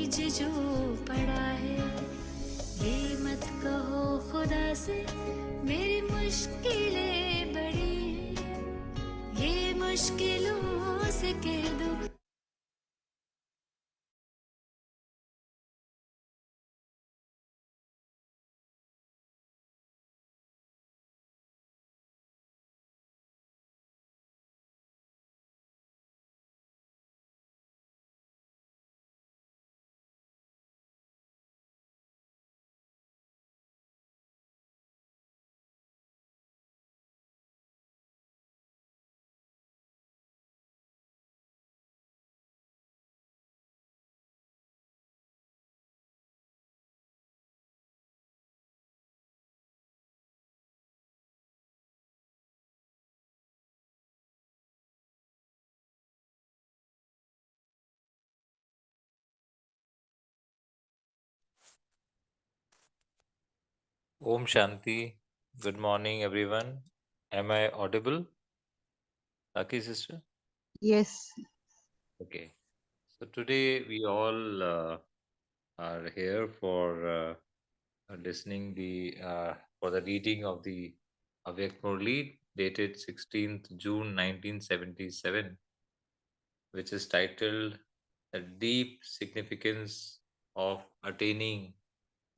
बीच जो पड़ा है, ये मत कहो खुदा से मेरी मुश्किलें बड़ी हैं, ये मुश्किलों से कह दो। Om Shanti. Good morning, everyone. Am I audible? Lucky sister? Yes. Okay. So today we all are here for listening for the reading of the Avyak Murli dated 16th June 1977, which is titled "The Deep Significance of Attaining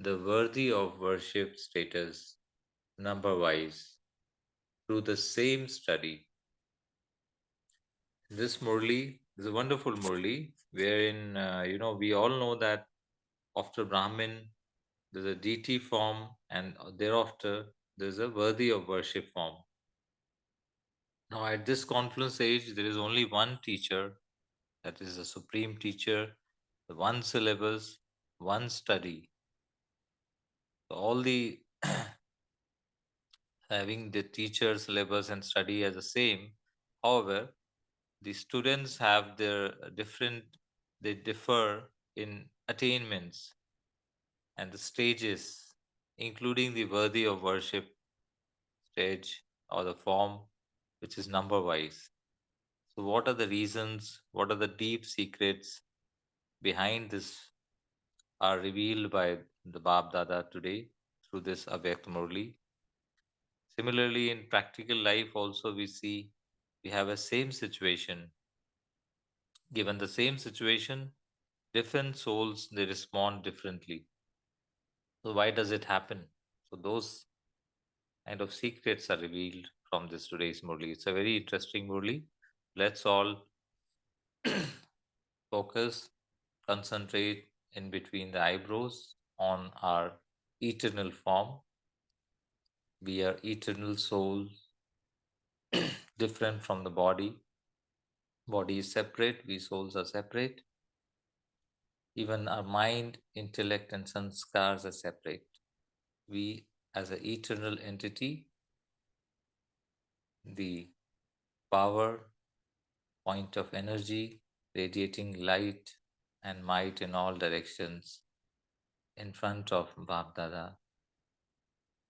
the Worthy of Worship Status Number-wise through the same study." This Murli is a wonderful Murli wherein, we all know that after Brahmin, there's a deity form, and thereafter, there's a worthy of worship form. Now, at this confluence age, there is only one teacher, that is the supreme teacher, the one syllabus, one study. So all the having the teacher, syllabus, and study as the same. However, the students have their they differ in attainments and the stages, including the worthy of worship stage or the form, which is number wise. So, what are the reasons? What are the deep secrets behind this are revealed by the Bab Dada today through this Avyakt Murli. Similarly, in practical life, also we see we have a same situation. Given the same situation, different souls they respond differently. So why does it happen? So those kind of secrets are revealed from this today's Murli. It's a very interesting Murli. Let's all focus, concentrate in between the eyebrows on our eternal form. We are eternal souls, different from the body. Body is separate, we souls are separate. Even our mind, intellect, and sanskars are separate. We, as an eternal entity, the power, point of energy, radiating light and might in all directions in front of Bab Dada,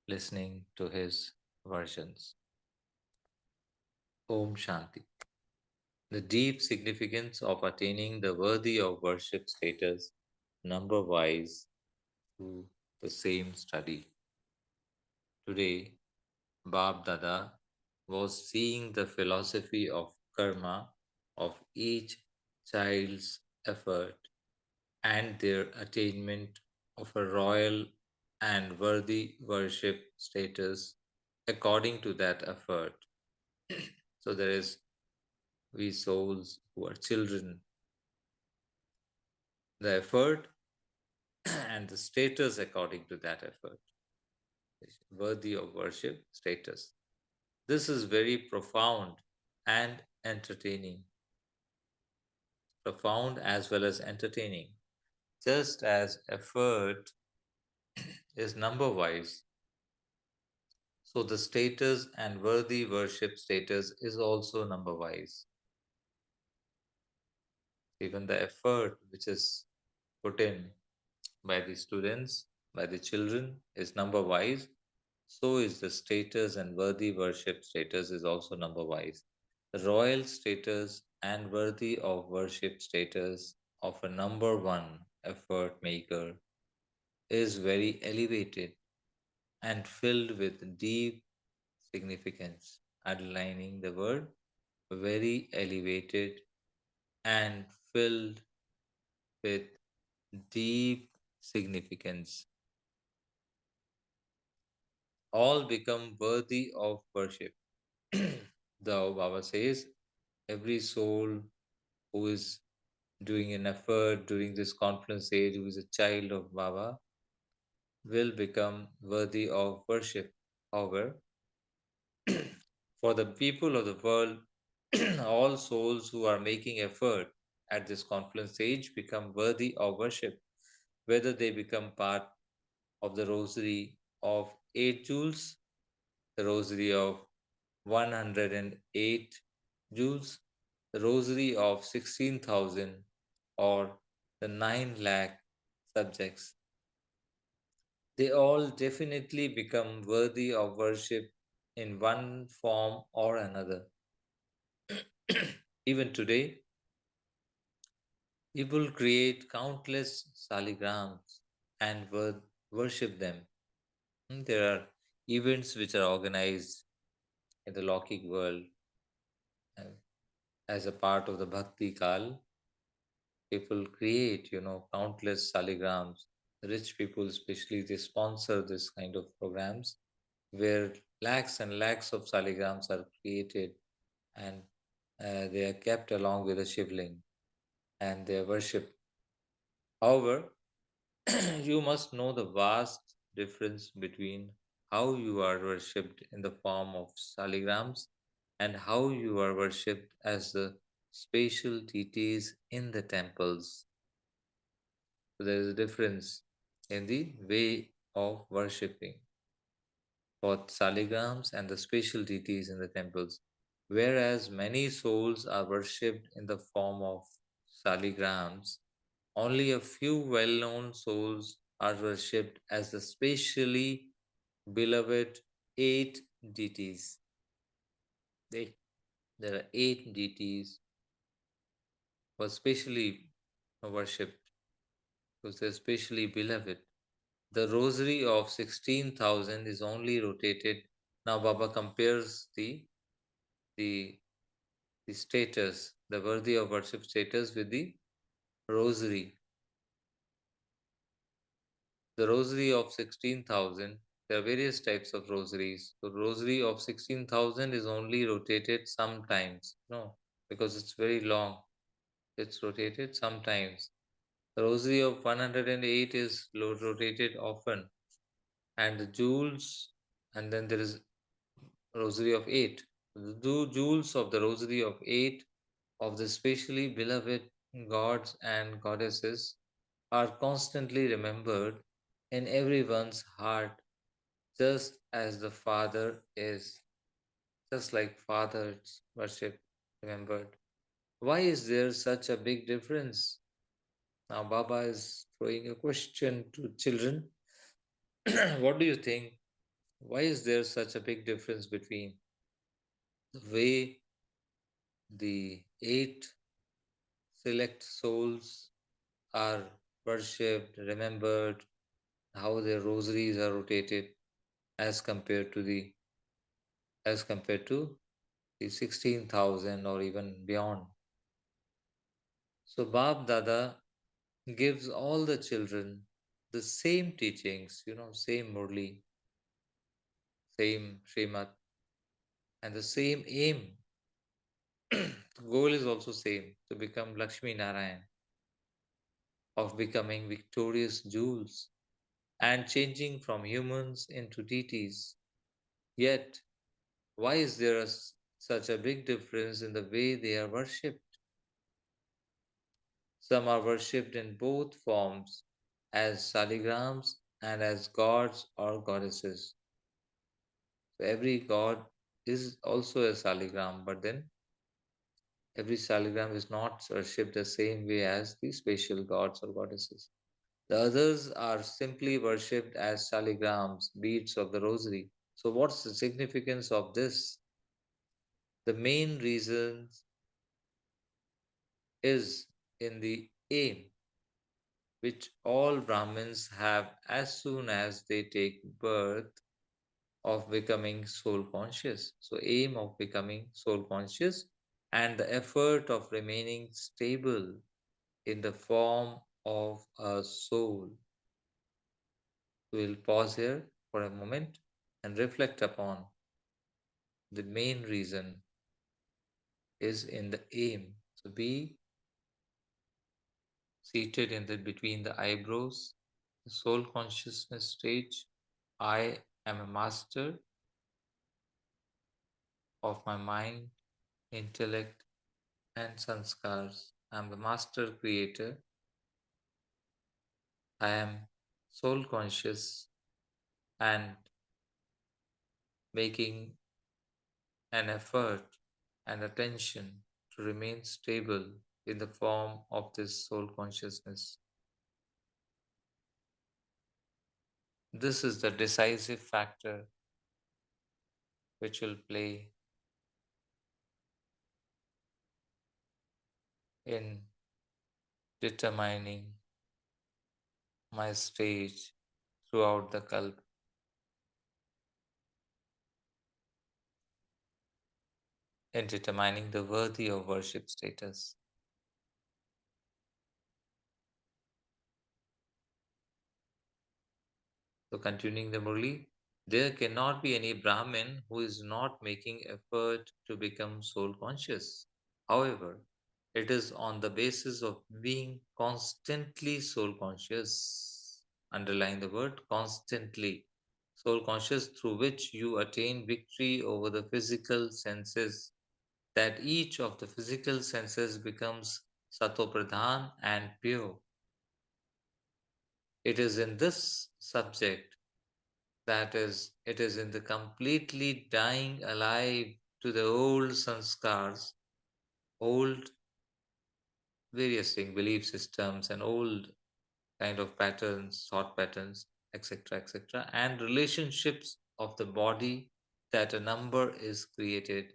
listening to his versions. Om Shanti. The deep significance of attaining the worthy of worship status number wise through the same study. Today, Bab Dada was seeing the philosophy of karma of each child's effort and their attainment of a royal and worthy worship status according to that effort. So there is we souls who are children, the effort and the status according to that effort, worthy of worship status. This is very profound and entertaining, profound as well as entertaining. Just as effort is number wise, so the status and worthy worship status is also number wise. Even the effort which is put in by the students, by the children, is number wise. So is the status and worthy worship status is also number wise. The royal status and worthy of worship status of a number one effort maker is very elevated and filled with deep significance, underlining the word very elevated and filled with deep significance. All become worthy of worship. The Baba says, every soul who is doing an effort during this conference age, who is a child of Baba, will become worthy of worship. However, for the people of the world, all souls who are making effort at this confluence stage become worthy of worship, whether they become part of the rosary of 8 jewels, the rosary of 108 jewels, the rosary of 16,000, or the 9 lakh subjects. They all definitely become worthy of worship in one form or another. Even today, people create countless saligrams and worship them. There are events which are organized in the Lokik world uh, as a part of the Bhakti Kal. People create, countless saligrams. Rich people, especially, they sponsor this kind of programs where lakhs and lakhs of saligrams are created and they are kept along with the shivling and they are worshipped. However, you must know the vast difference between how you are worshipped in the form of saligrams and how you are worshipped as the spatial deities in the temples. So there is a difference in the way of worshipping for saligrams and the spatial deities in the temples. Whereas many souls are worshipped in the form of saligrams, only a few well known souls are worshipped as the specially beloved 8 deities. They, there are 8 deities who are specially worshipped because they're specially beloved. The rosary of 16,000 is only rotated. Now Baba compares the the status, the worthy of worship status with the rosary. The rosary of 16,000, there are various types of rosaries. The rosary of 16,000 is only rotated sometimes. No, because it's very long. It's rotated sometimes. The rosary of 108 is rotated often. And the jewels, and then there is rosary of 8. The jewels of the rosary of 8 of the specially beloved gods and goddesses are constantly remembered in everyone's heart, just as the Father is, just like Father's worship remembered. Why is there such a big difference? Now, Baba is throwing a question to children. What do you think? Why is there such a big difference between the way the 8 select souls are worshipped, remembered, how their rosaries are rotated as compared to the 16,000 or even beyond. So Bab Dada gives all the children the same teachings, same Murli, same Srimad, and the same aim. The goal is also same, to become Lakshmi Narayan, of becoming victorious jewels and changing from humans into deities. Yet, why is there such a big difference in the way they are worshipped? Some are worshipped in both forms, as saligrams and as gods or goddesses. So every god is also a saligram, but then every saligram is not worshipped the same way as the special gods or goddesses. The others are simply worshipped as saligrams, beads of the rosary. So, what's the significance of this? The main reason is in the aim. which all Brahmins have as soon as they take birth of becoming soul conscious. So, aim of becoming soul conscious and the effort of remaining stable in the form of a soul. We'll pause here for a moment and reflect upon the main reason is in the aim. So be seated in the between the eyebrows, the soul consciousness stage. I am a master of my mind, intellect, and sanskars. I am the master creator. I am soul conscious and making an effort and attention to remain stable in the form of this soul consciousness. This is the decisive factor which will play in determining my stage throughout the kalp, in determining the worthy of worship status. So, continuing the Murli, there cannot be any Brahmin who is not making effort to become soul conscious. However, it is on the basis of being constantly soul conscious, underline the word constantly, soul conscious, through which you attain victory over the physical senses, that each of the physical senses becomes satopradhan and pure. It is in this subject, that is, it is in the completely dying alive to the old sanskars, old various things, belief systems, and old kind of patterns, thought patterns, etc., etc., and relationships of the body, that a number is created.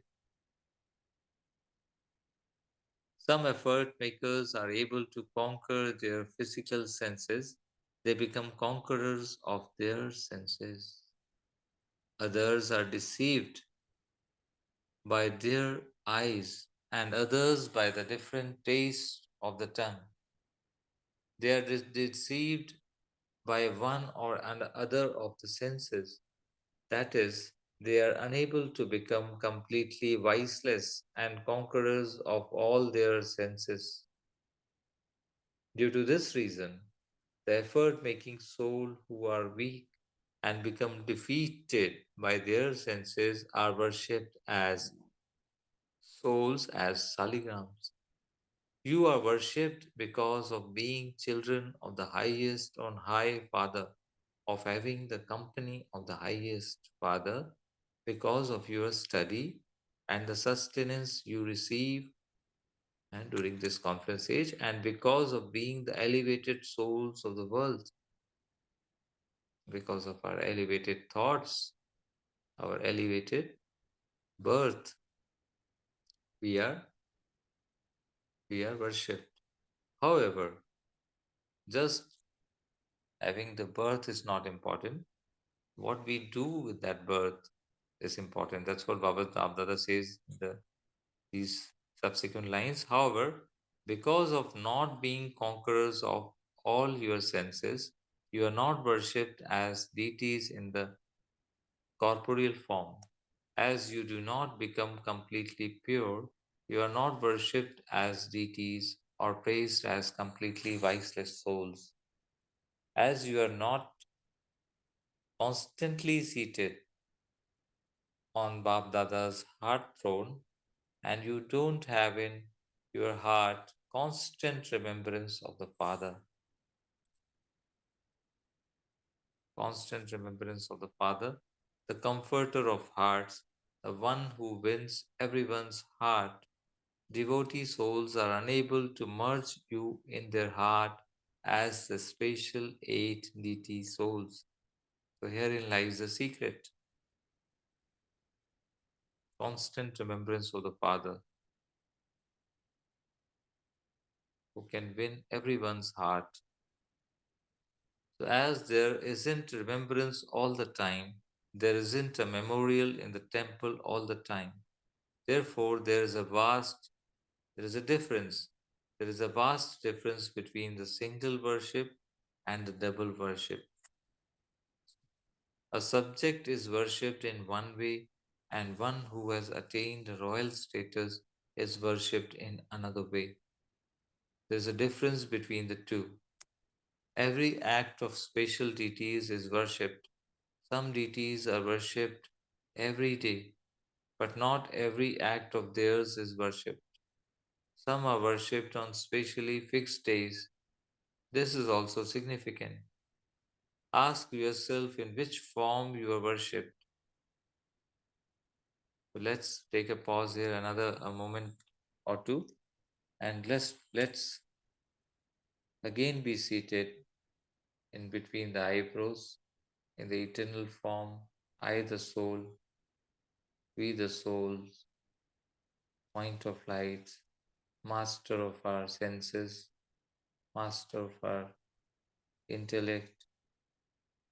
Some effort makers are able to conquer their physical senses. They become conquerors of their senses. Others are deceived by their eyes, and others by the different taste of the tongue. They are deceived by one or other of the senses. That is, they are unable to become completely viceless and conquerors of all their senses. Due to this reason, the effort making soul who are weak and become defeated by their senses are worshipped as souls, as saligrams. You are worshipped because of being children of the highest on high Father, of having the company of the highest Father, because of your study and the sustenance you receive and during this conference age, and because of being the elevated souls of the world, because of our elevated thoughts, our elevated birth, we are we are worshipped. However, just having the birth is not important. What we do with that birth is important. That's what Baba Abdada says in these subsequent lines. However, because of not being conquerors of all your senses, you are not worshipped as deities in the corporeal form. As you do not become completely pure, you are not worshipped as deities or praised as completely viceless souls. As you are not constantly seated on Bab Dada's heart throne, and you don't have in your heart constant remembrance of the Father, constant remembrance of the Father, the comforter of hearts, the one who wins everyone's heart. Devotee souls are unable to merge you in their heart as the special eight deity souls. So herein lies the secret. Constant remembrance of the Father, who can win everyone's heart. So, as there isn't remembrance all the time, there isn't a memorial in the temple all the time. Therefore, there is a difference. There is a vast difference between the single worship and the double worship. A subject is worshipped in one way, and one who has attained royal status is worshipped in another way. There is a difference between the two. Every act of special deities is worshipped. Some deities are worshipped every day, but not every act of theirs is worshipped. Some are worshipped on specially fixed days. This is also significant. Ask yourself in which form you are worshipped. So let's take a pause here, another a moment or two, and let's again be seated in between the eyebrows in the eternal form. I, the soul, we, the souls, point of light, master of our senses, master of our intellect,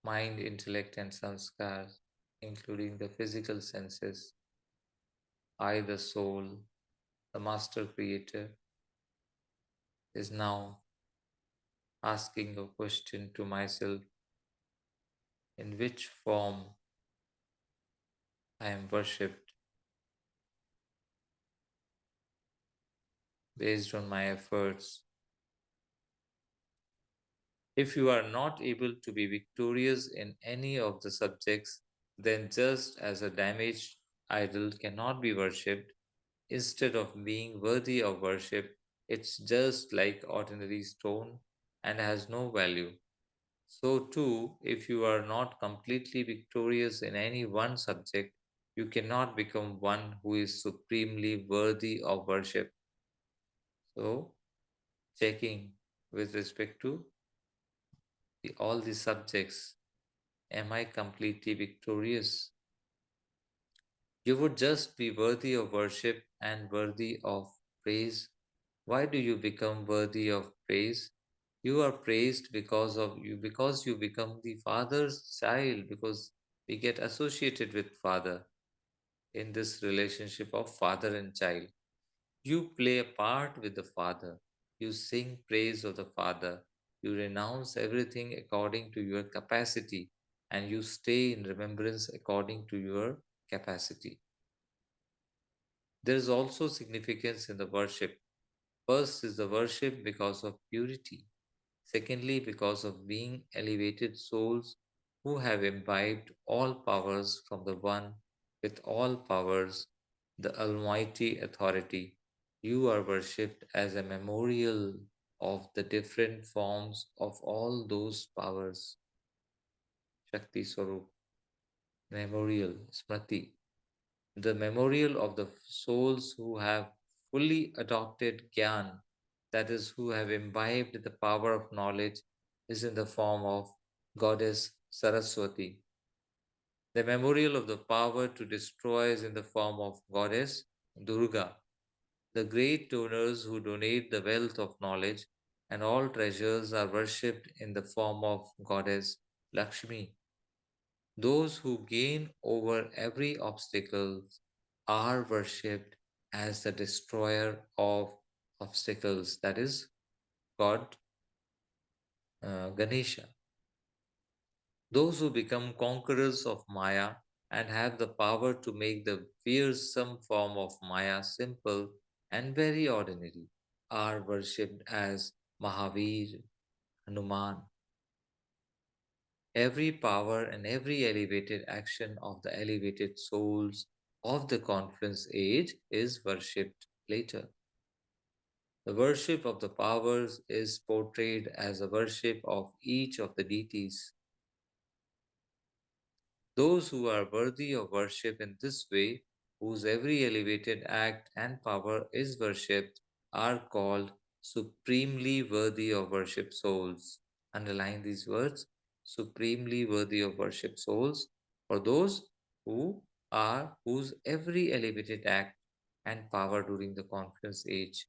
mind, intellect, and sanskars, including the physical senses. I, the soul, the master creator, is now asking a question to myself: in which form I am worshipped based on my efforts? If you are not able to be victorious in any of the subjects, then just as a damaged idol cannot be worshipped, instead of being worthy of worship, it's just like ordinary stone and has no value. So, too, if you are not completely victorious in any one subject, you cannot become one who is supremely worthy of worship. So, checking with respect to all the subjects, am I completely victorious? You would just be worthy of worship and worthy of praise. Why do you become worthy of praise? You are praised because you become the Father's child, because we get associated with Father in this relationship of father and child. You play a part with the Father. You sing praise of the Father. You renounce everything according to your capacity, and you stay in remembrance according to your capacity. There is also significance in the worship. First is the worship because of purity. Secondly, because of being elevated souls who have imbibed all powers from the One with all powers, the Almighty Authority. You are worshipped as a memorial of the different forms of all those powers. Shakti Swarup, memorial, Smriti, the memorial of the souls who have fully adopted Gyan, that is, who have imbibed the power of knowledge, is in the form of Goddess Saraswati. The memorial of the power to destroy is in the form of Goddess Durga. The great donors who donate the wealth of knowledge and all treasures are worshipped in the form of Goddess Lakshmi. Those who gain over every obstacle are worshipped as the destroyer of obstacles, that is, God Ganesha. Those who become conquerors of Maya and have the power to make the fearsome form of Maya simple and very ordinary are worshipped as Mahavir, Hanuman. Every power and every elevated action of the elevated souls of the conference age is worshipped later. The worship of the powers is portrayed as a worship of each of the deities. Those who are worthy of worship in this way, whose every elevated act and power is worshipped, are called supremely worthy of worship souls. Underline these words: supremely worthy of worship souls, for those who are whose every elevated act and power during the conference age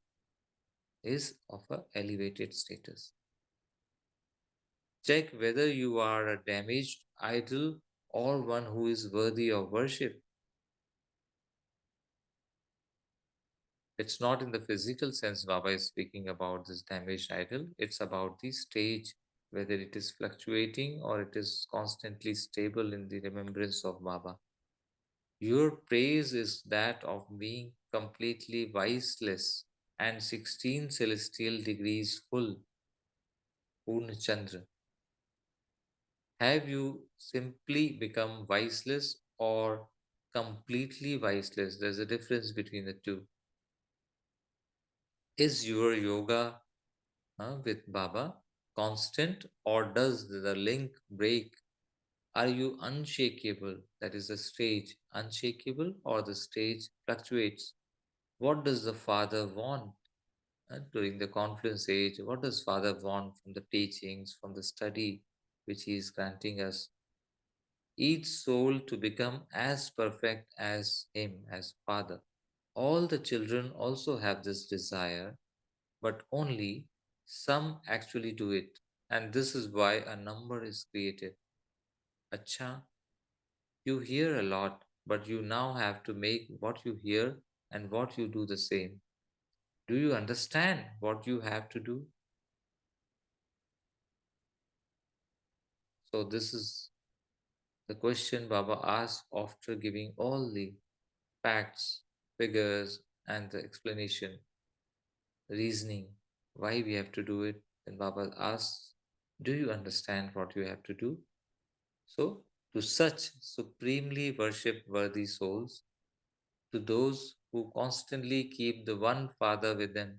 is of a elevated status. Check whether you are a damaged idol or one who is worthy of worship. It's not in the physical sense Baba is speaking about this damaged idol, it's about the stage, whether it is fluctuating or it is constantly stable in the remembrance of Baba. Your praise is that of being completely viceless and 16 celestial degrees full, Purna Chandra. Have you simply become viceless or completely viceless? There's a difference between the two. Is your yoga with Baba constant or does the link break? Are you unshakable? That is the stage unshakable or the stage fluctuates? What does the Father want during the confluence age? What does Father want from the teachings, from the study which He is granting us? Each soul to become as perfect as Him, as Father. All the children also have this desire, but only some actually do it. And this is why a number is created. Acha, you hear a lot, but you now have to make what you hear and what you do the same. Do you understand what you have to do? So, this is the question Baba asked after giving all the facts, figures, and the explanation, reasoning why we have to do it. Then Baba asks, do you understand what you have to do? So, to such supremely worship worthy souls, to those who constantly keep the one Father within,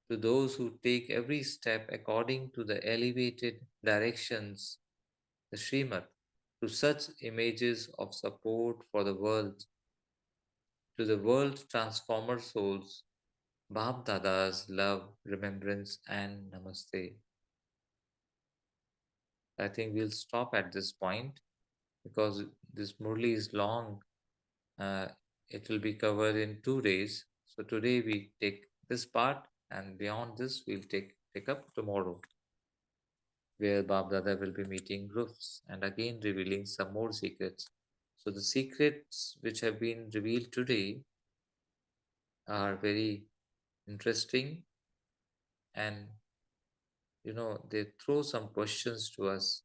to those who take every step according to the elevated directions, the Srimad, to such images of support for the world, to the world transformer souls, Bab Dada's love, remembrance, and namaste. I think we'll stop at this point because this Murli is long. Uh, it will be covered in 2 days. So today we take this part, and beyond this we'll take up tomorrow, where Bab Dada will be meeting groups and again revealing some more secrets. So the secrets which have been revealed today are very interesting, and they throw some questions to us.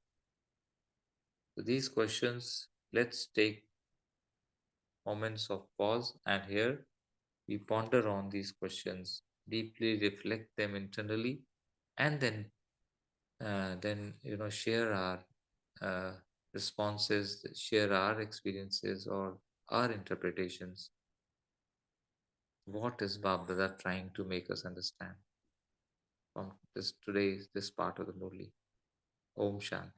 So these questions, let's take moments of pause, and here we ponder on these questions, deeply reflect them internally, and then share our uh, responses, share our experiences or our interpretations. What is Bab Dada trying to make us understand from this part of the Murli? Om Shanti.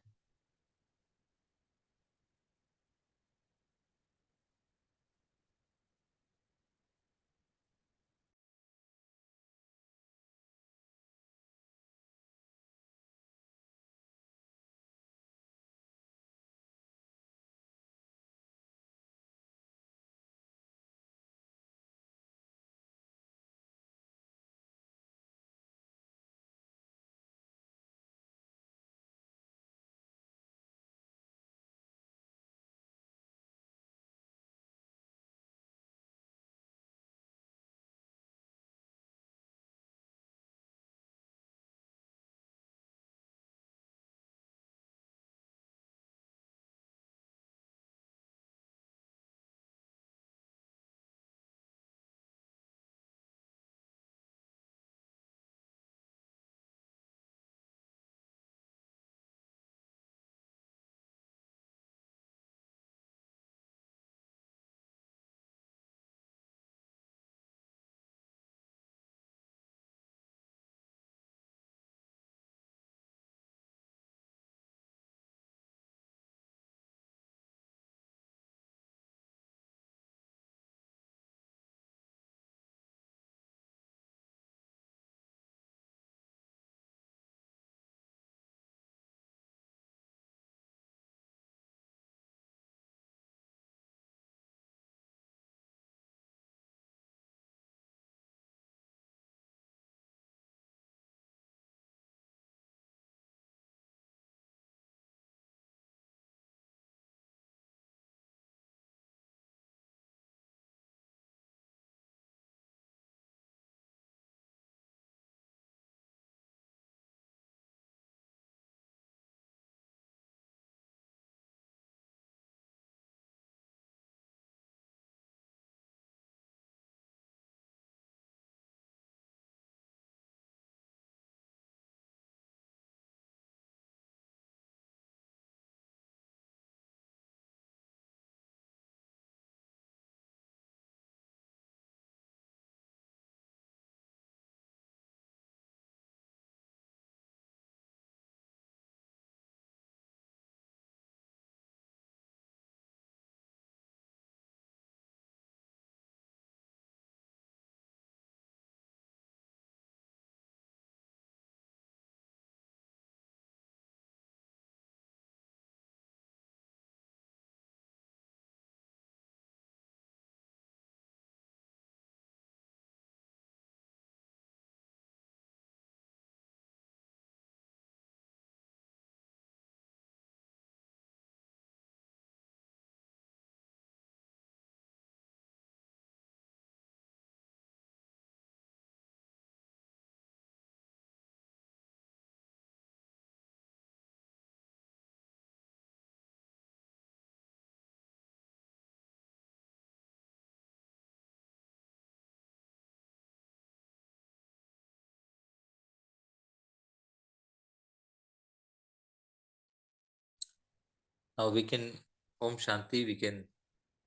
Now we can, Om Shanti, we can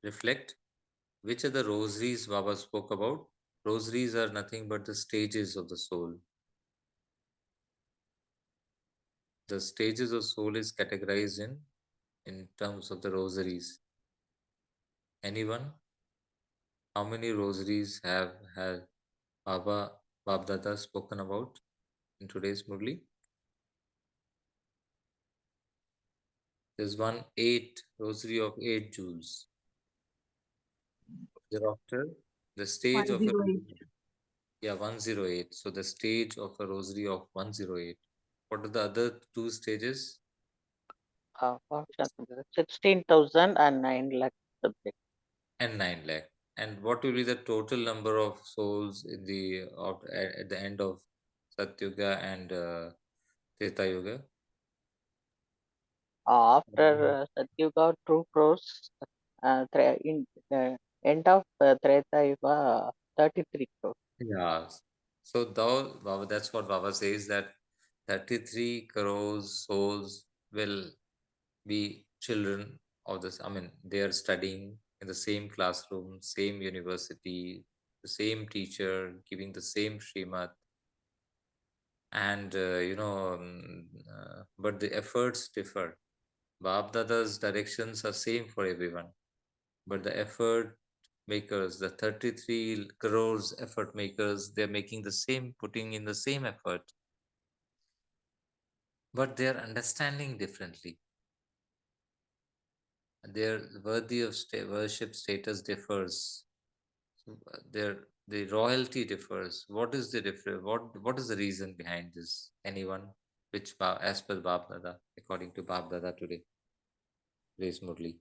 reflect which are the rosaries Baba spoke about. Rosaries are nothing but the stages of the soul. The stages of soul is categorized in terms of the rosaries. Anyone? How many rosaries have Baba Babdada spoken about in today's Murli? There's one eight rosary of 8 jewels. Thereafter, the stage of a 108. yeah 108. So the stage of a rosary of 108. What are the other two stages? 16,000 and 9 lakh subjects. And 9 lakh. And what will be the total number of souls in at the end of Satyuga and Treta Yuga? After Satyuga, 2 crores. In the end of Treta Yuga, 33 crores. Yeah. So thou, Baba, that's what Baba says, that 33 crores souls will be children of this. I mean, they are studying in the same classroom, same university, the same teacher, giving the same Srimad, and but the efforts differ. Bab Dada's directions are same for everyone, but the effort makers, the 33 crores effort makers, they're making the same, putting in the same effort, but they're understanding differently. Their worthy of worship status differs. The royalty differs. What is the difference? What is the reason behind this? Anyone? As per Bab Dada, according to Bab Dada today, Grace Murli.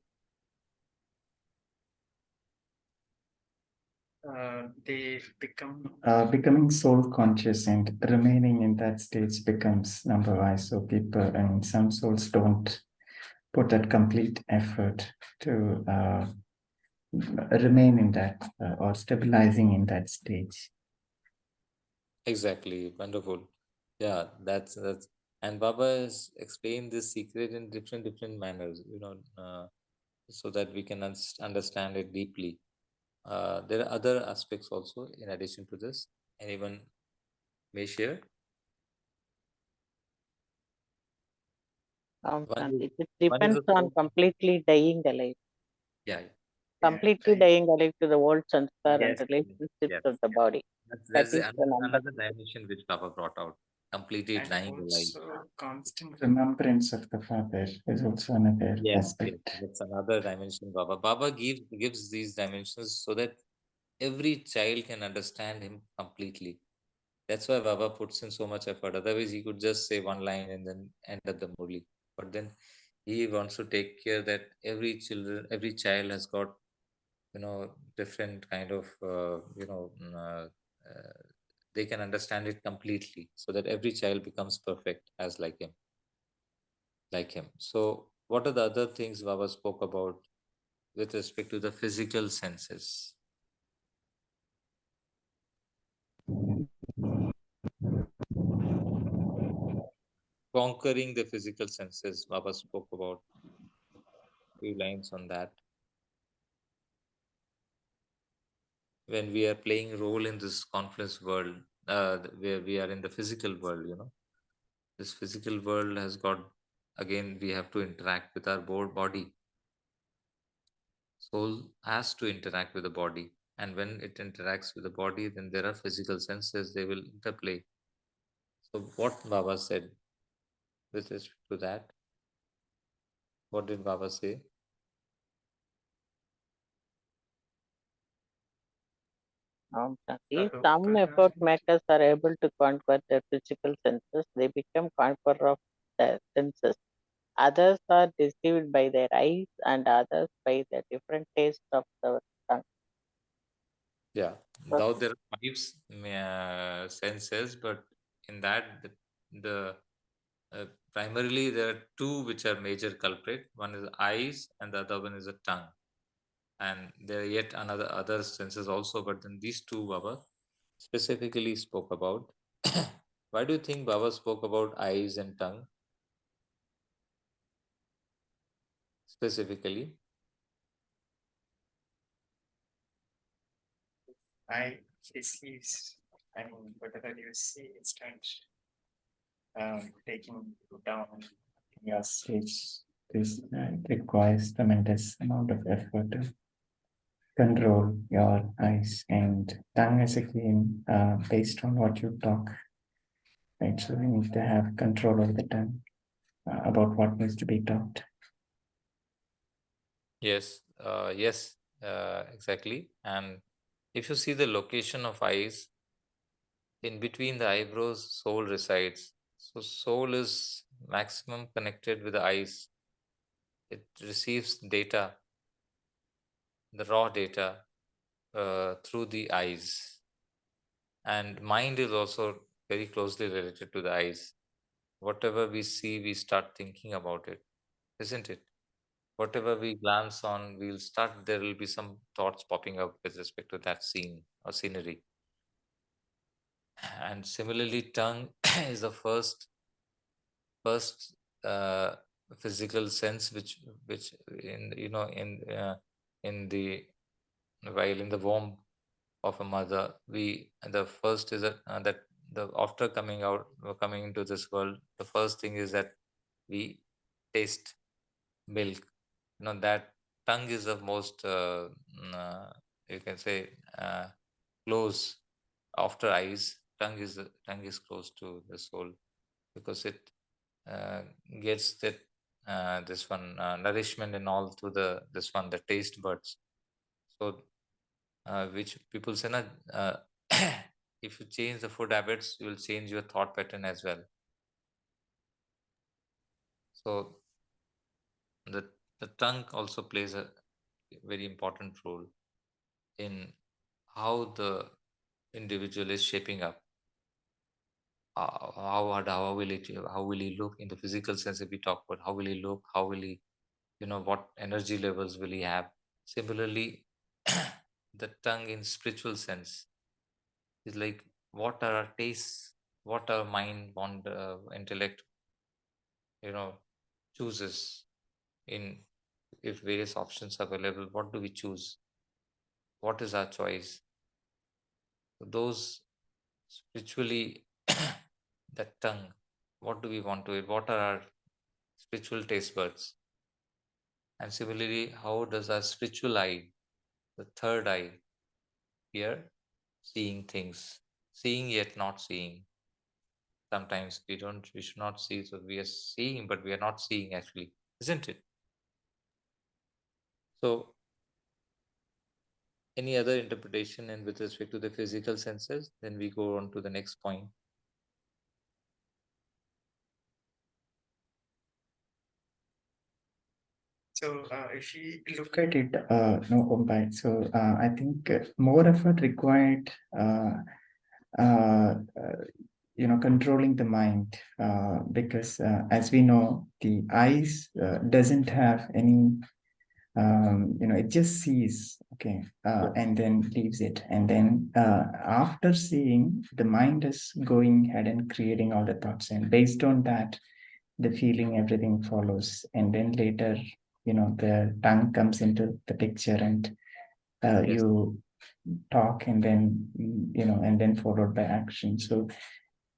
They become Becoming soul conscious and remaining in that stage becomes numberwise. So people, and some souls don't put that complete effort to remain in that or stabilizing in that stage. Exactly, wonderful. Yeah, that's and Baba has explained this secret in different manners, so that we can understand it deeply. There are other aspects also in addition to this. Anyone may share? One is It one is depends the on completely dying alive. yeah, Completely right. dying alive to the old sanskar and yes, relationships yes, of the yes. body. That That's is the number. another dimension which Baba brought out. Completely And dying alive. also constant Remembrance of the Father is also another Yes, yes, aspect. that's another dimension. Baba gives these dimensions so that every child can understand him completely. That's why Baba puts in so much effort. Otherwise, he could just say one line and then end at the Murli. But then he wants to take care that every child has got different kind of they can understand it completely, so that every child becomes perfect as like him. So, what are the other things Baba spoke about with respect to the physical senses? Conquering the physical senses. Baba spoke about few lines on that. When we are playing role in this confluence world, where we are in the physical world, this physical world has got, again, we have to interact with our body. Soul has to interact with the body, and when it interacts with the body, then there are physical senses, they will interplay. So what Baba said with respect to that? What did Baba say? If some effort makers are able to conquer their physical senses, they become conqueror of the senses. Others are deceived by their eyes and others by the different taste of the tongue. Yeah, So, though there are five senses, but in that the primarily there are two which are major culprit. One is eyes, and the other one is the tongue. And there are yet another other senses also, but then these two Baba specifically spoke about. Why do you think Baba spoke about eyes and tongue? specifically? I disease. I mean, whatever you see, instant taking you down. Your stage, this requires tremendous amount of effort to control your eyes and tongue is again based on what you talk, right? So we need to have control of the tongue about what needs to be talked. Yes, yes, exactly. And if you see the location of eyes, in between the eyebrows, soul resides. So soul is maximum connected with the eyes. It receives data, the raw data, through the eyes. And mind is also very closely related to the eyes. Whatever we see, we start thinking about it, isn't it? Whatever we glance on, we'll start, there will be some thoughts popping up with respect to that scene or scenery. And similarly, tongue is the first physical sense which in in the while in the womb of a mother, we the first is that the after coming into this world, the first thing is that we taste milk. That tongue is the most you can say close after eyes. Tongue is close to the soul because it uh, gets that this one nourishment and all through the this one the taste buds. So which people say na, if you change the food habits, you will change your thought pattern as well. So the the tongue also plays a very important role in how the individual is shaping up. How will he look in the physical sense? If we talk about how will he look, how will he, what energy levels will he have? Similarly, the tongue in spiritual sense is like what are our tastes, what our mind, want, intellect, you know, chooses in if various options are available. What do we choose? What is our choice? Those spiritually, that tongue. What do we want to eat? What are our spiritual taste buds? And similarly, how does our spiritual eye, the third eye, here, seeing things, seeing yet not seeing? Sometimes we should not see, so we are seeing, but we are not seeing actually, isn't it? So, any other interpretation and with respect to the physical senses, then we go on to the next point. So if we look Look at it, no, Mumbai. So I think more effort required, uh, controlling the mind, because as we know, the eyes doesn't have any, it just sees, okay, and then leaves it. And then after seeing, the mind is going ahead and creating all the thoughts. And based on that, the feeling, everything follows. And then later, the tongue comes into the picture and Yes. you talk and then, and then followed by action. So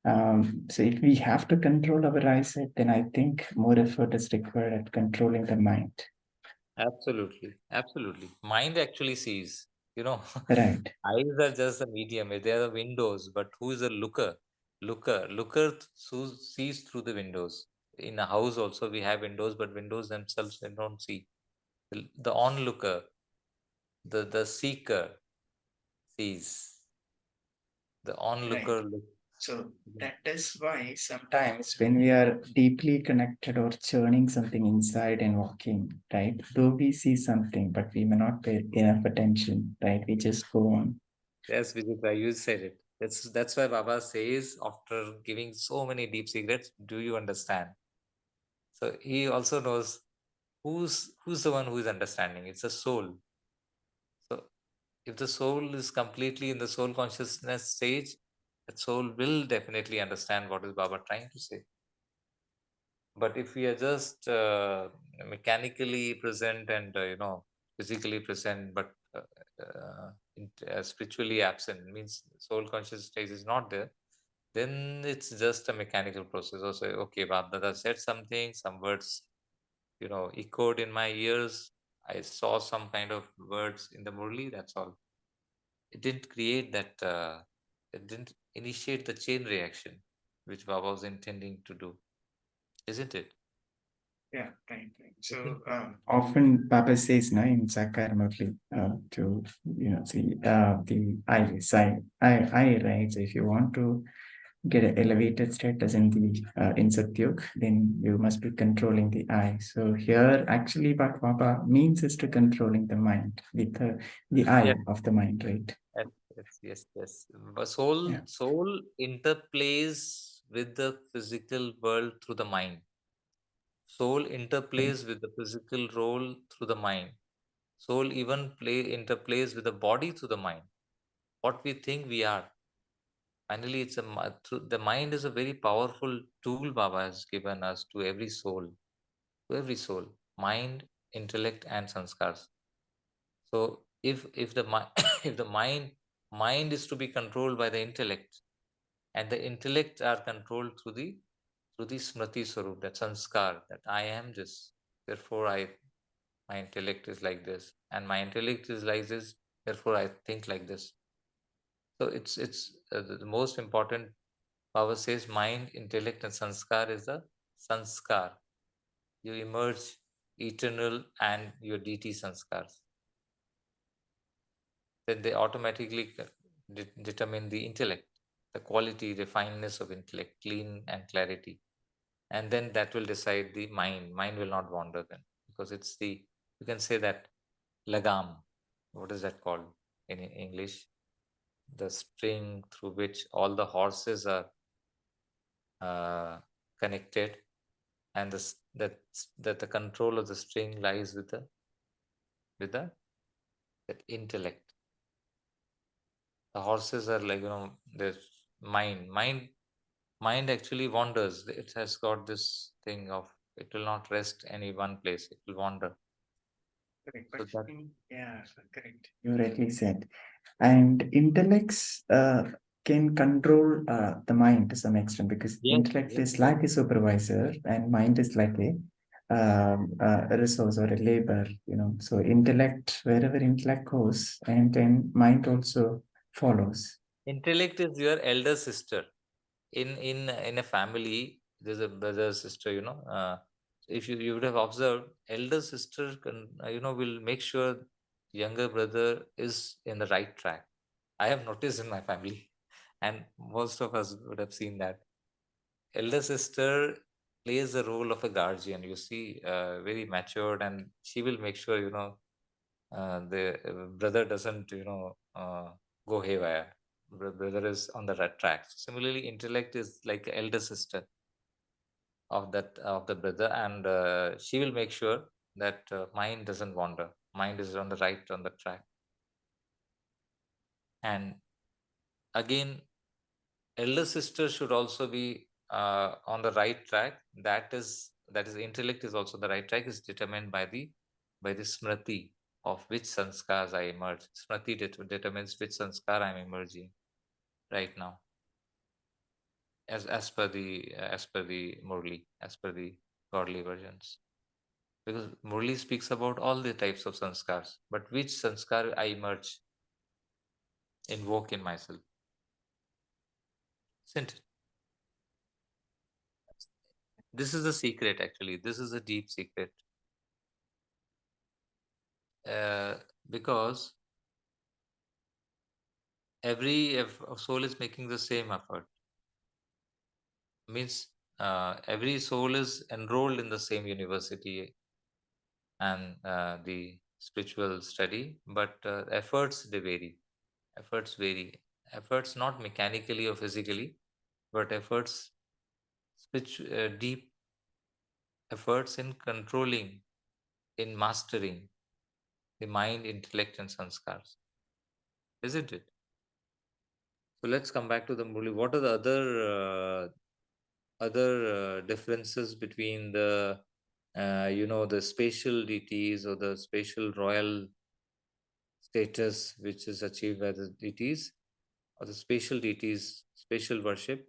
if we have to control our eyesight, then I think more effort is required at controlling the mind. Absolutely, absolutely. Mind actually sees, Right. eyes are just the medium, they are the windows, but who is the looker? Looker sees through the windows. In a house also we have windows, but windows themselves they don't see. The onlooker, the seeker sees. The onlooker right. looks. So that is why Sometimes when we are deeply connected or churning something inside and walking, right? Though we see something, but we may not pay enough attention, right? We just go on. Yes, Vijay, you said it. That's why Baba says after giving so many deep secrets, do you understand? So he also knows who's the one who is understanding. It's a soul. So if the soul is completely in the soul consciousness stage, that soul will definitely understand what is Baba trying to say. But if we are just mechanically present and physically present, but spiritually absent, means soul conscious stage is not there, then it's just a mechanical process. Also, okay, Baba said something, some words echoed in my ears. I saw some kind of words in the Murli. That's all. It didn't create that. It didn't initiate the chain reaction, which Baba was intending to do, isn't it? Yeah, right. So, Often Baba says no in Sakar Murli to see the I right. So if you want to get an elevated status in the in Satyug, then you must be controlling the I. So here actually what Baba means is to controlling the mind with the I Yes. of the mind, right? Yes. But soul Yeah. soul interplays with the physical world through the mind. Soul interplays with the physical role through the mind. Soul even interplays with the body through the mind. What we think we are. Finally, the mind is a very powerful tool Baba has given us to every soul. To every soul. Mind, intellect, and sanskars. So if the if the mind is to be controlled by the intellect, and the intellect are controlled through the smriti swarup, that sanskar, that I am this, therefore my intellect is like this, and my intellect is like this, therefore I think like this. So it's the most important. Power says mind, intellect, and sanskar is the sanskar. You emerge eternal and your deity sanskars. Then they automatically determine the intellect, the quality, the fineness of intellect, clean and clarity. And then that will decide the mind. Mind will not wander then, because it's you can say that lagam. What is that called in English? The string through which all the horses are connected, and that the control of the string lies with the that intellect. The horses are like their mind actually wanders. It has got this thing of it will not rest any one place. It will wander. correct. So that Yeah, correct. You rightly said. And intellects can control the mind to some extent because yes, intellect yes, is like a supervisor and mind is like a resource or a labor, So intellect, wherever intellect goes, and then mind also follows. intellect is your elder sister. In a family, there's a brother sister. If you would have observed, elder sister will make sure younger brother is in the right track. I have noticed in my family, and most of us would have seen that elder sister plays the role of a guardian. You see, very matured, and she will make sure the brother doesn't go haywire. Brother is on the right track. Similarly, intellect is like elder sister of the brother, and she will make sure that mind doesn't wander. Mind is on the right on the track. And again, elder sister should also be on the right track. That is intellect is also the right track, is determined by the smriti of which sanskars I emerge. Smriti determines which sanskar I'm emerging right now, as per the Murli, as per the godly versions. Because Murli speaks about all the types of sanskars, but which sanskar I emerge, invoke in myself, isn't it? This is the secret, actually. This is a deep secret. uh, because every soul is making the same effort. Means every soul is enrolled in the same university and the spiritual study, but efforts, they vary. Efforts vary. Efforts not mechanically or physically, but efforts, deep efforts in controlling, in mastering the mind, intellect, and sanskars, isn't it? So let's come back to the Murli. What are the other other differences between the the spatial deities or the spatial royal status which is achieved by the deities or the spatial deities, spatial worship?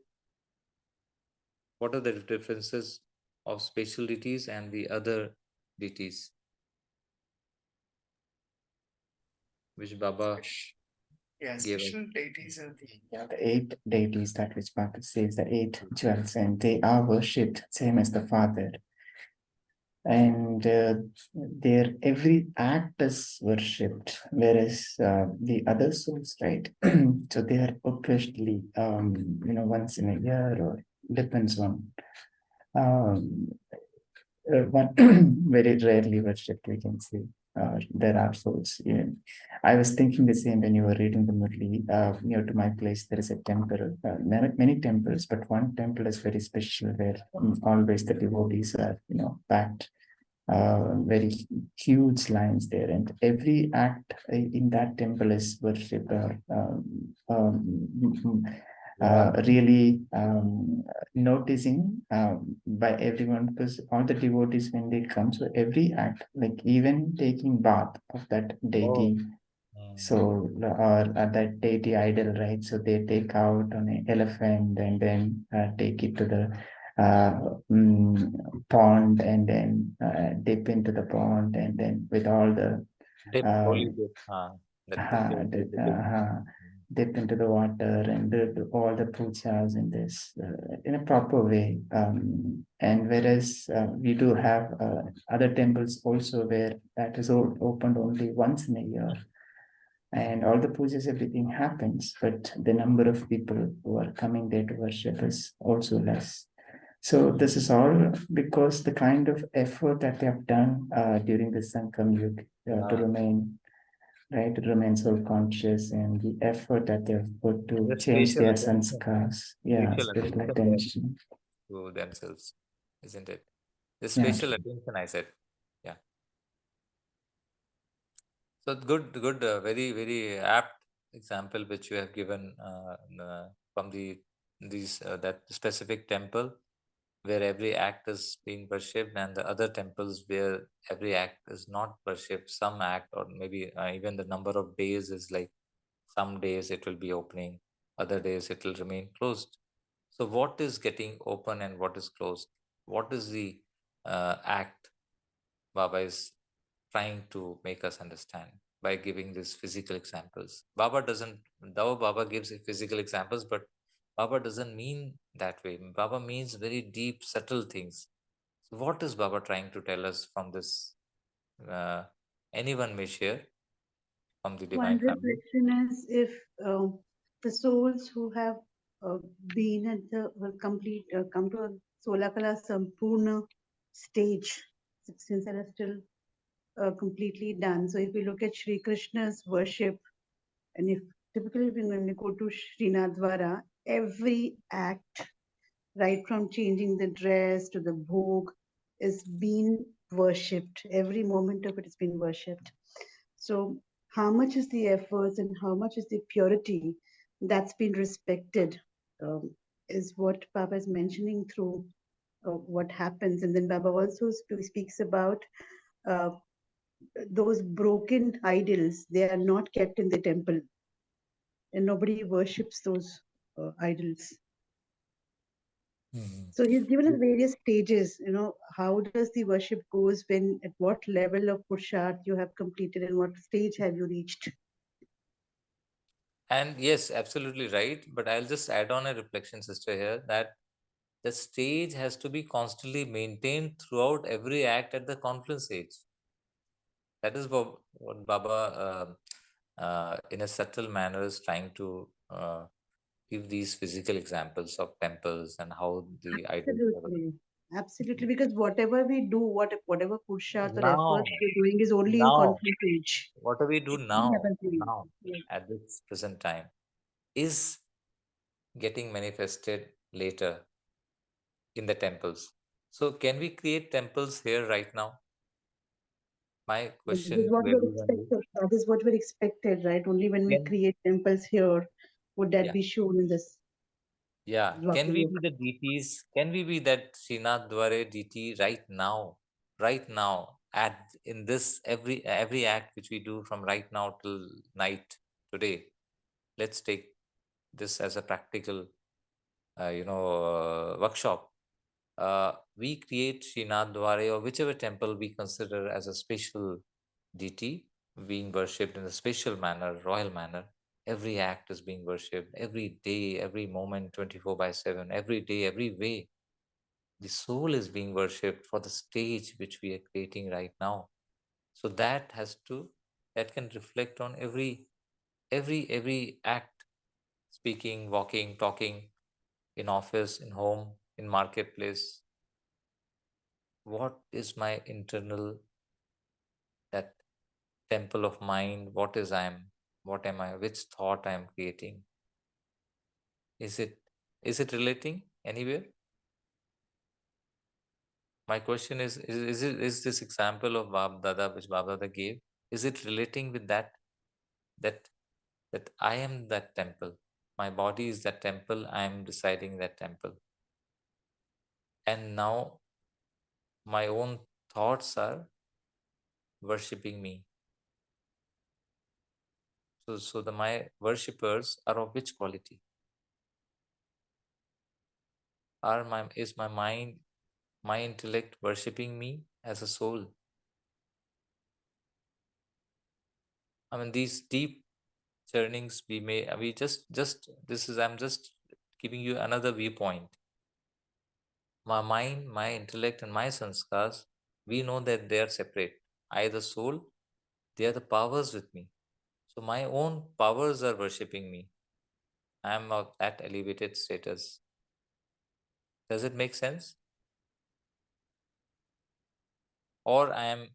What are the differences of spatial deities and the other deities which Baba Yeah, gave us? special deities are the Yeah, the 8 deities that which Bhakti says, the 8 jewels, and they are worshipped same as the Father. And their every act is worshipped, whereas the other souls, right? So they are occasionally, once in a year, or depends on one very rarely worshipped, we can say. There are souls. Yeah. I was thinking the same when you were reading the Murli. Near to my place, there is a temple, many temples, but one temple is very special where always the devotees are, packed, very huge lines there, and every act in that temple is worship, really noticing by everyone, because all the devotees when they come, so every act, like even taking bath of that deity, so or that deity idol, right? So they take out on an elephant and then take it to the pond, and then dip into the pond, and then with all the Dip, holy um, dip. dip, Dip. dip into the water and do all the pujas in this in a proper way. And whereas we do have other temples also where that is opened only once in a year, and all the pujas, everything happens, but the number of people who are coming there to worship is also less. So this is all because the kind of effort that they have done during the Sankam Yuga to remain, right, to remain so conscious, and the effort that they have put to The change spatial their attention, sanskars. Yeah, spatial special attention they have attention. to themselves, isn't it? The Yeah. spatial attention, I said. Yeah. So good, very, very apt example which you have given from these that specific temple where every act is being worshipped, and the other temples where every act is not worshipped. Some act, or maybe even the number of days is like some days it will be opening, other days it will remain closed. So what is getting open and what is closed? What is the act Baba is trying to make us understand by giving these physical examples? Baba doesn't, though Baba gives physical examples, but Baba doesn't mean that way. Baba means very deep, subtle things. So what is Baba trying to tell us from this? Uh, Anyone may share from the One Divine Family. reflection is if the souls who have been at the come to a Solakala Sampurna stage, 16 are still completely done. So if we look at Sri Krishna's worship, and if typically when we go to Srinadvara, every act, right from changing the dress to the bhog, is being worshipped. Every moment of it is being worshipped. So how much is the efforts and how much is the purity that's been respected, um, is what Baba is mentioning through what happens. And then Baba also speaks about uh, those broken idols. They are not kept in the temple, and nobody worships those idols. So he's given us various stages, how does the worship goes, when, at what level of Purusharth you have completed and what stage have you reached. And yes, absolutely right. But I'll just add on a reflection, sister, here that the stage has to be constantly maintained throughout every act at the confluence stage. That is what Baba, in a subtle manner, is trying to give these physical examples of temples and how the idols are. Absolutely. Absolutely. Because whatever we do, whatever Purusharth or efforts Now, we're doing is only in now, conflict age. what do we do It won't now? happen to you. Now, Yeah. at this present time, is getting manifested later in the temples. So, can we create temples here right now? My But this is question what to we're everyone is, expected. That is what we're expected, right? Only when we can create temples here would that yeah, be shown in this. Yeah. Can we Dwapara be the deities? Can we be that Srinath Dware deity right now? Right now, at in this every act which we do from right now till night today. Let's take this as a practical, workshop. We create Srinath Dware or whichever temple we consider as a special deity being worshipped in a special manner, royal manner. Every act is being worshipped every day, every moment, 24 by 7, every day, every way. The soul is being worshipped for the stage which we are creating right now. So that can reflect on every act, speaking, walking, talking, in office, in home, in marketplace. What is my internal, that temple of mind? What am I, which thought I am creating? Is it relating anywhere? My question is this example of Bab Dada which Bab Dada gave, is it relating with that that I am that temple? My body is that temple, I am deciding that temple. And now my own thoughts are worshipping me. So my worshippers are of which quality? Is my mind, my intellect worshipping me as a soul? I mean, these deep churnings we just this is I'm just giving you another viewpoint. My mind, my intellect, and my sanskars, we know that they are separate. I, the soul, they are the powers with me. So my own powers are worshipping me. I am of that elevated status. Does it make sense? Or I am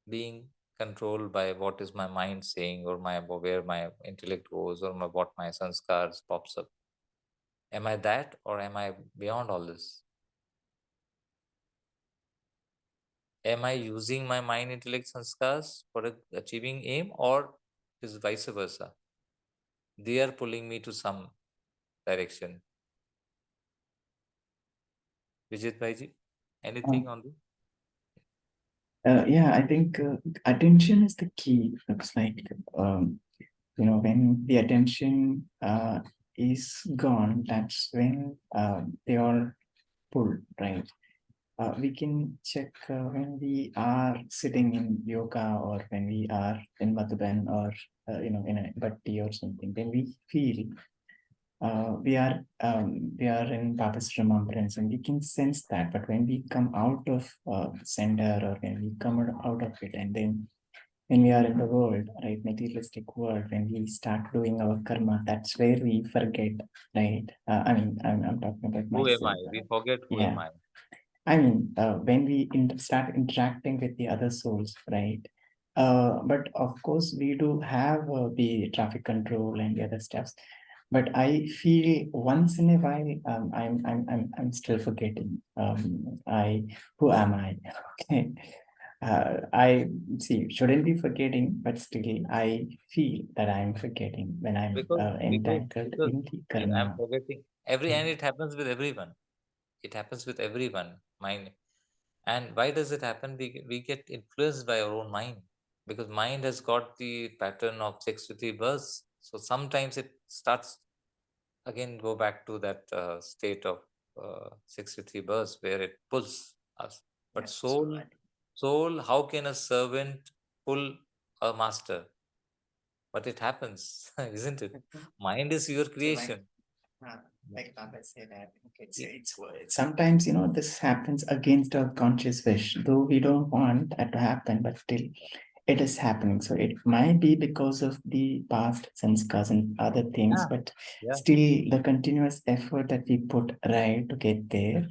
being controlled by what is my mind saying, or where my intellect goes, or what my sanskars pops up? Am I that, or am I beyond all this? Am I using my mind, intellect, sanskars for achieving aim, or is vice versa? They are pulling me to some direction. Vijit Bhaiji, anything on this? Yeah, I think attention is the key. Looks like when the attention is gone, that's when they all pull, right? We can check when we are sitting in yoga, or when we are in Madhuban, or in a bhatti or something. Then we feel we are in Papa's remembrance, and we can sense that. But when we come out of center, or when we come out of it, and then when we are in the world, right, materialistic world, when we start doing our karma, that's where we forget, right? I'm talking about Who am I? myself. We forget who am Yeah, I. when we start interacting with the other souls, right? But of course, we do have the traffic control and the other steps. But I feel once in a while, I'm still forgetting. Who am I? Okay. I see, shouldn't be forgetting, but still I feel that I'm forgetting when I'm Because because entangled because in the see, I'm karma. forgetting and it happens with everyone. It happens with everyone. Mind. And why does it happen? We get influenced by our own mind, because mind has got the pattern of 6 to 3 births. So sometimes it starts again, go back to that state of 6 to 3 births where it pulls us. But soul, how can a servant pull a master? But it happens, isn't it? Mind is your creation. Like Baba said, I think it's words. Sometimes, this happens against our conscious wish, though we don't want that to happen, but still it is happening. So it might be because of the past sanskars and other things, Yeah, but yeah, still the continuous effort that we put right to get there.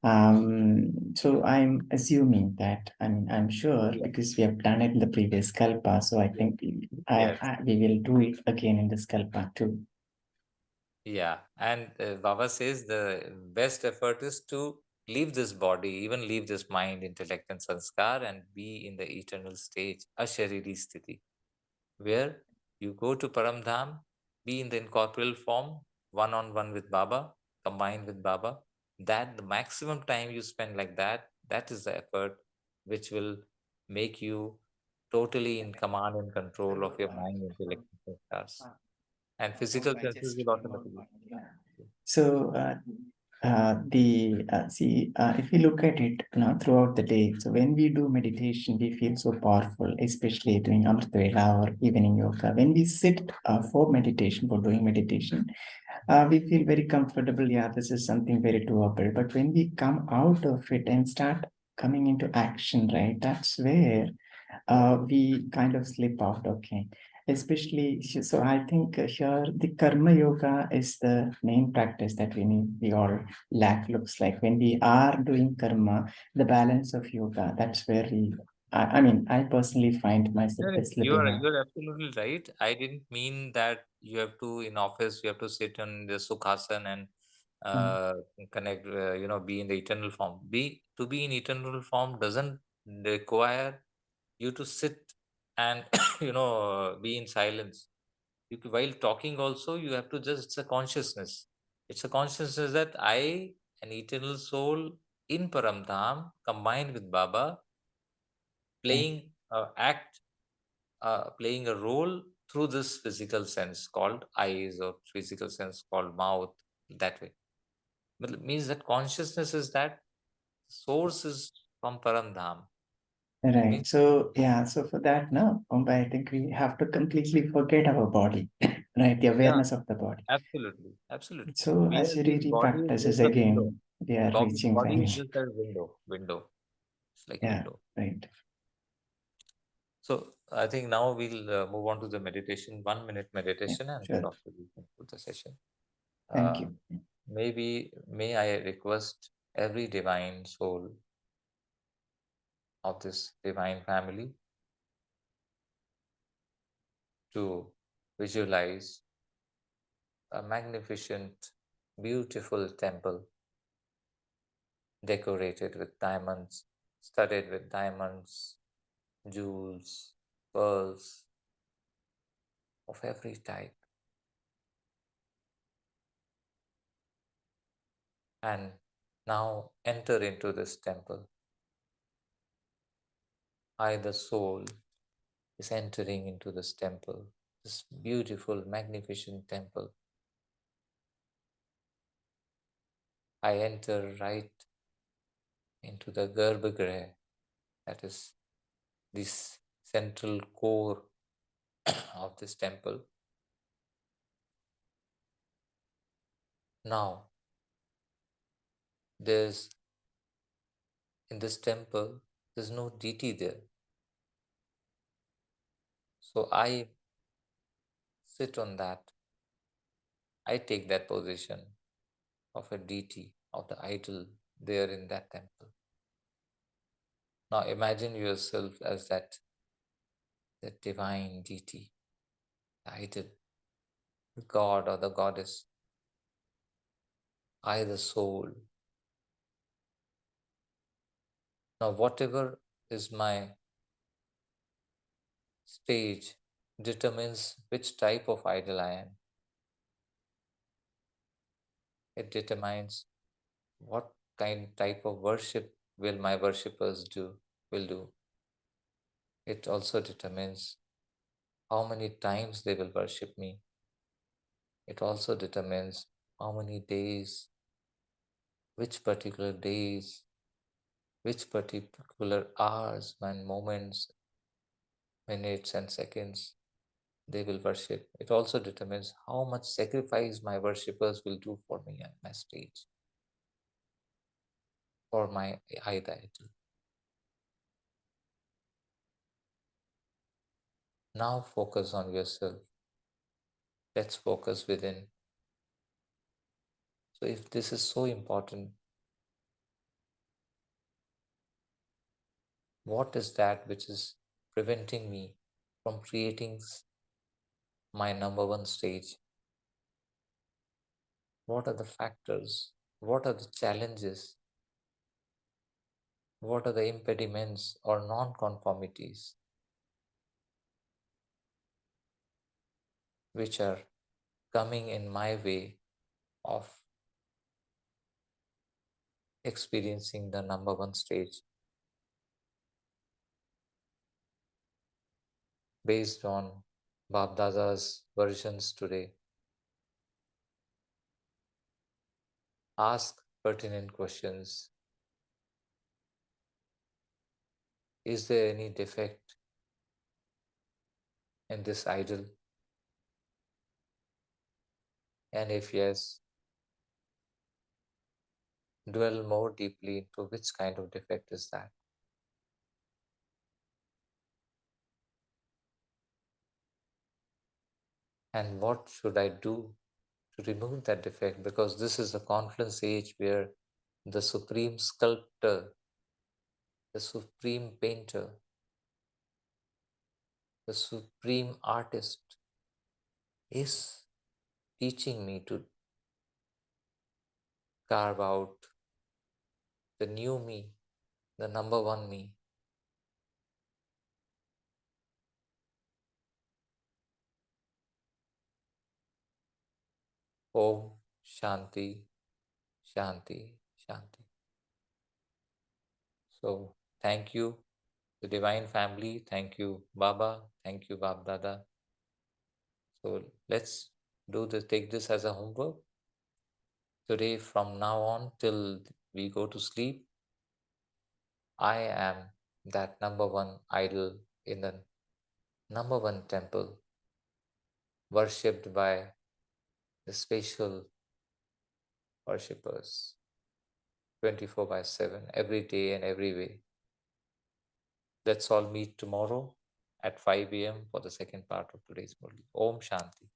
So I'm assuming that, I'm sure, yeah, because we have done it in the previous kalpa. So I yeah. think Yes. we will do it again in this kalpa too. Yeah, and Baba says the best effort is to leave this body, even leave this mind, intellect, and sanskar, and be in the eternal stage, ashariri sthiti, where you go to Paramdham, be in the incorporeal form, one on one with Baba, combined with Baba, that the maximum time you spend like that, that is the effort which will make you totally in command and control of your mind, intellect, and stars. And physical senses will automatically. So if we look at it now throughout the day, so when we do meditation, we feel so powerful, especially doing Amrita Vela or evening yoga. When we sit for meditation, for doing meditation, we feel very comfortable. Yeah, this is something very doable. But when we come out of it and start coming into action, right, that's where we kind of slip out. Okay. Especially, so I think here the karma yoga is the main practice that we all lack. Looks like when we are doing karma, the balance of yoga, that's where I mean, I personally find myself slipping out. You're absolutely right. I didn't mean that you have to in office you have to sit on the sukhasan and Mm, uh, connect be in the eternal form. Be in eternal form doesn't require you to sit and be in silence. While talking also you have to just it's a consciousness. It's a consciousness that I, an eternal soul in Paramdham, combined with Baba, right. playing act playing a role through this physical sense called eyes or physical sense called mouth, that way. But it means that consciousness is that source is from Paramdham. Right. Means So yeah, so for that now, I think we have to completely forget our body, right? The yeah, awareness of the body. absolutely. So Means as you this really body is practices just a window. again, we are reaching Body is finally. just a window. It's like Yeah, window. right. So I think now we'll move on to the meditation, 1 minute Yeah, meditation, and sure. after we conclude the session. Thank Uh, you. may I request every divine soul of this divine family to visualize a magnificent, beautiful temple decorated with diamonds, studded with diamonds, jewels, pearls of every type. And now enter into this temple. I, the soul, is entering into this temple, this beautiful, magnificent temple. I enter right into the Garbhagriha, that is this central core of this temple. Now, there's in this temple, there's no deity there. So I sit on that. I take that position of a deity, of the idol there in that temple. Now imagine yourself as that divine deity, the idol, the god or the goddess. I, the soul. Now, whatever is my stage determines which type of idol I am. It determines what type of worship will my worshippers will do. It also determines how many times they will worship me. It also determines how many days, which particular days, which particular hours and moments, minutes and seconds they will worship. It also determines how much sacrifice my worshippers will do for me on my stage, for my idol. Now focus on yourself. Let's focus within. So if this is so important, what is that which is preventing me from creating my number one stage? What are the factors? What are the challenges? What are the impediments or non-conformities which are coming in my way of experiencing the number one stage based on Bab Dada's versions today. Ask pertinent questions. Is there any defect in this idol? And if yes, dwell more deeply into which kind of defect is that. And what should I do to remove that defect? Because this is the confluence age where the supreme sculptor, the supreme painter, the supreme artist is teaching me to carve out the new me, the number one me. Om Shanti, Shanti, Shanti. So thank you, the Divine Family. Thank you, Baba. Thank you, Bab Dada. So let's take this as a homework. Today, from now on till we go to sleep, I am that number one idol in the number one temple, worshipped by the spatial worshippers 24/7, every day and every way. Let's all meet tomorrow at 5 a.m. for the second part of today's Murli. Om Shanti.